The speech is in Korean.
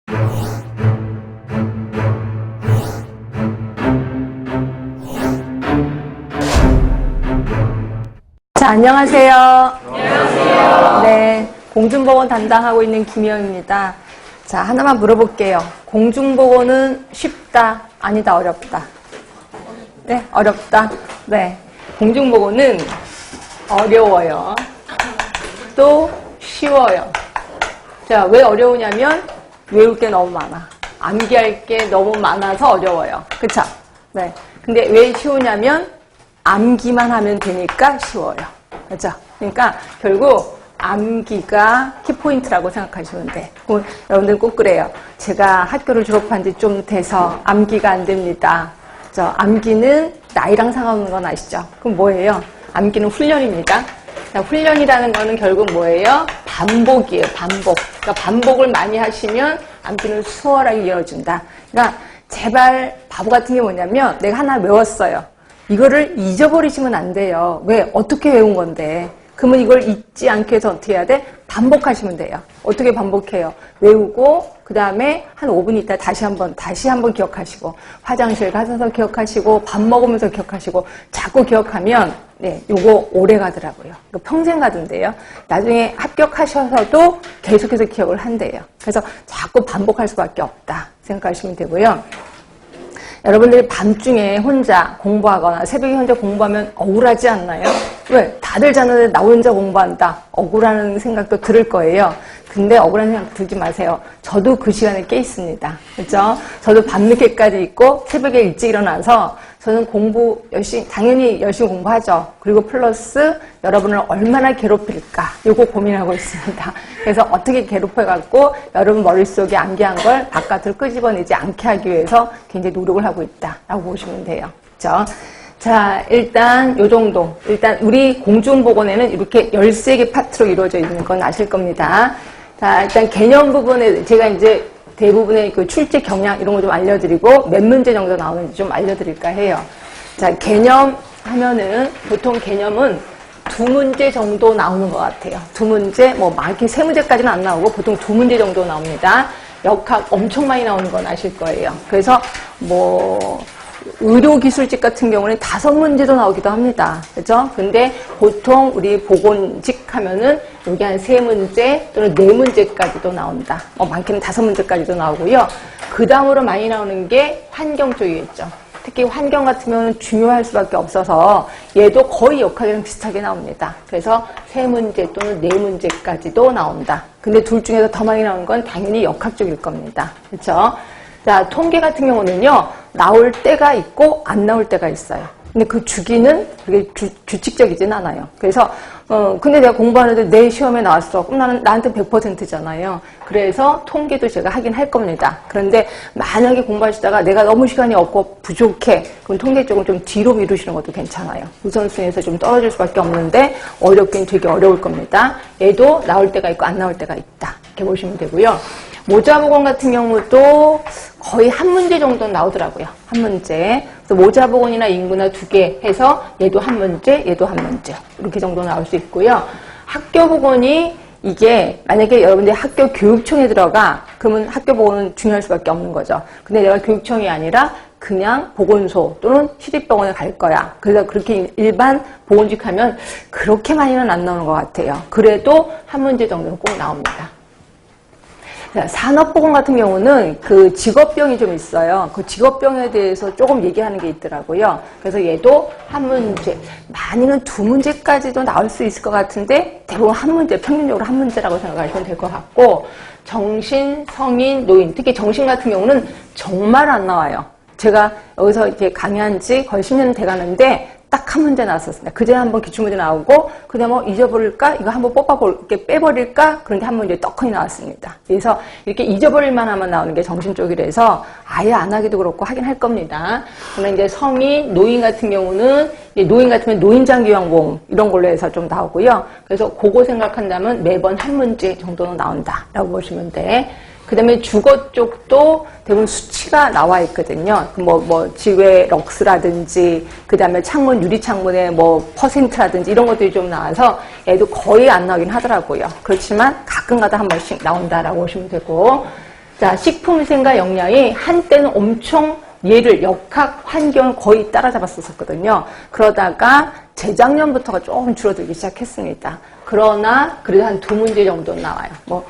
자, 안녕하세요. 안녕하세요. 네, 공중보건 담당하고 있는 김희영입니다. 자, 하나만 물어볼게요. 공중보건은 쉽다, 아니다, 어렵다? 네, 어렵다. 네, 공중보건은 어려워요. 또 쉬워요. 자, 왜 어려우냐면 외울 게 너무 많아. 암기할 게 너무 많아서 어려워요. 그쵸? 네. 근데 왜 쉬우냐면 암기만 하면 되니까 쉬워요. 그렇죠? 그러니까 결국 암기가 키포인트라고 생각하시면 돼. 여러분들 꼭 그래요. 제가 학교를 졸업한 지 좀 돼서 암기가 안 됩니다. 암기는 나이랑 상관없는 건 아시죠? 그럼 뭐예요? 암기는 훈련입니다. 자, 훈련이라는 거는 결국 뭐예요? 반복이에요. 반복. 그러니까 반복을 많이 하시면 암기는 수월하게 이어진다. 그러니까 제발 바보 같은 게 뭐냐면 내가 하나 외웠어요. 이거를 잊어버리시면 안 돼요. 왜? 어떻게 외운 건데? 그러면 이걸 잊지 않기 위해서 어떻게 해야 돼? 반복하시면 돼요. 어떻게 반복해요? 외우고 그 다음에 한 5분 있다 다시 한번 기억하시고 화장실 가셔서 기억하시고 밥 먹으면서 기억하시고 자꾸 기억하면 네, 요거 오래 가더라고요. 평생 가던데요. 나중에 합격하셔서도 계속해서 기억을 한대요. 그래서 자꾸 반복할 수밖에 없다 생각하시면 되고요. 여러분들이 밤중에 혼자 공부하거나 새벽에 혼자 공부하면 억울하지 않나요? 왜? 다들 자는데 나 혼자 공부한다. 억울하는 생각도 들을 거예요. 근데 억울한 생각 들지 마세요. 저도 그 시간에 깨 있습니다. 그렇죠? 저도 밤늦게까지 있고 새벽에 일찍 일어나서 저는 공부 당연히 열심히 공부하죠. 그리고 플러스 여러분을 얼마나 괴롭힐까 요거 고민하고 있습니다. 그래서 어떻게 괴롭혀갖고 여러분 머릿속에 암기한 걸 바깥으로 끄집어내지 않게 하기 위해서 굉장히 노력을 하고 있다라고 보시면 돼요. 그렇죠? 자, 일단 요 정도. 일단 우리 공중보건에는 이렇게 13개 파트로 이루어져 있는 건 아실 겁니다. 자, 일단 개념 부분에 제가 이제 대부분의 그 출제 경향 이런 거 좀 알려드리고 몇 문제 정도 나오는지 좀 알려드릴까 해요. 자, 개념 하면은 보통 개념은 2문제 정도 나오는 것 같아요. 2문제, 뭐 많게 3문제까지는 안 나오고 보통 2문제 정도 나옵니다. 역학 엄청 많이 나오는 건 아실 거예요. 그래서 뭐 의료기술직 같은 경우는 5문제도 나오기도 합니다. 그죠? 근데 보통 우리 보건직 하면은 여기 한 3문제 또는 4문제까지도 나온다. 많게는 5문제까지도 나오고요. 그 다음으로 많이 나오는 게 환경 쪽이겠죠. 특히 환경 같은 경우는 중요할 수밖에 없어서 얘도 거의 역학이랑 비슷하게 나옵니다. 그래서 3문제 또는 4문제까지도 나온다. 근데 둘 중에서 더 많이 나오는 건 당연히 역학 쪽일 겁니다. 그렇죠? 자, 통계 같은 경우는요, 나올 때가 있고 안 나올 때가 있어요. 근데 그 주기는 그게 규칙적이진 않아요. 그래서 근데 내가 공부하는데 내 시험에 나왔어. 그럼 나한테 100%잖아요. 그래서 통계도 제가 하긴 할 겁니다. 그런데 만약에 공부하시다가 내가 너무 시간이 없고 부족해. 그럼 통계 쪽은 좀 뒤로 미루시는 것도 괜찮아요. 우선순위에서 좀 떨어질 수밖에 없는데 어렵긴 되게 어려울 겁니다. 얘도 나올 때가 있고 안 나올 때가 있다. 이렇게 보시면 되고요. 모자보건 같은 경우도 거의 한 문제 정도 나오더라고요. 한 문제. 그래서 모자보건이나 인구나 2개 해서 얘도 한 문제, 얘도 한 문제. 이렇게 정도 나올 수 있고요. 학교보건이 이게 만약에 여러분들이 학교 교육청에 들어가 그러면 학교보건은 중요할 수밖에 없는 거죠. 근데 내가 교육청이 아니라 그냥 보건소 또는 시립병원에 갈 거야. 그래서 그렇게 일반 보건직 하면 그렇게 많이는 안 나오는 것 같아요. 그래도 한 문제 정도는 꼭 나옵니다. 산업보건 같은 경우는 그 직업병이 좀 있어요. 그 직업병에 대해서 조금 얘기하는 게 있더라고요. 그래서 얘도 한 문제, 많이는 2문제까지도 나올 수 있을 것 같은데 대부분 한 문제, 평균적으로 한 문제라고 생각하시면 될 것 같고 정신, 성인, 노인, 특히 정신 같은 경우는 정말 안 나와요. 제가 여기서 이렇게 강의한 지 거의 10년 돼가는데 딱 한 문제 나왔었습니다. 그전에 한번 기출문제 나오고 그다음에 잊어버릴까? 이거 한번 뽑아볼게 빼버릴까? 그런 게 한 문제 떡하니 나왔습니다. 그래서 이렇게 잊어버릴만 하면 나오는 게 정신 쪽이라서 아예 안 하기도 그렇고 하긴 할 겁니다. 그러나 이제 성인, 노인 같은 경우는 노인 같으면 노인장기요양보험 이런 걸로 해서 좀 나오고요. 그래서 그거 생각한다면 매번 한 문제 정도는 나온다라고 보시면 돼. 그 다음에 주거 쪽도 대부분 수치가 나와 있거든요. 지회 럭스라든지, 그 다음에 창문, 유리창문의 퍼센트라든지 이런 것들이 좀 나와서 얘도 거의 안 나오긴 하더라고요. 그렇지만 가끔가다 한 번씩 나온다라고 보시면 되고. 자, 식품위생과 영양이 한때는 엄청 얘를 역학 환경을 거의 따라잡았었거든요. 그러다가 재작년부터가 조금 줄어들기 시작했습니다. 그러나 그래도 한 2문제 정도 나와요. 뭐